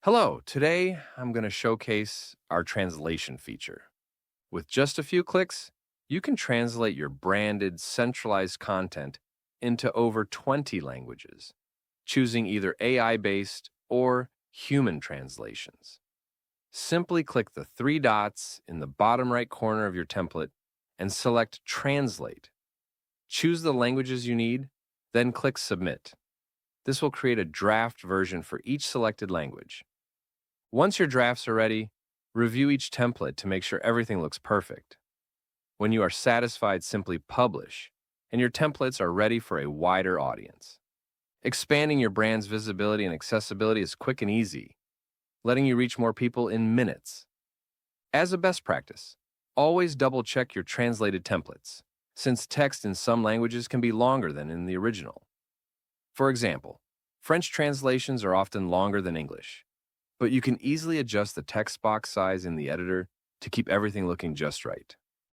Hello, today I'm going to showcase our translation feature. With just a few clicks, you can translate your branded, centralized content into over 20 languages, choosing either AI-based or human translations. Simply click the three dots in the bottom right corner of your template and select Translate. Choose the languages you need, then click Submit. This will create a draft version for each selected language. Once your drafts are ready, review each template to make sure everything looks perfect. When you are satisfied, simply publish, and your templates are ready for a wider audience. Expanding your brand's visibility and accessibility is quick and easy, letting you reach more people in minutes. As a best practice, always double-check your translated templates, since text in some languages can be longer than in the original. For example, French translations are often longer than English, but you can easily adjust the text box size in the editor to keep everything looking just right.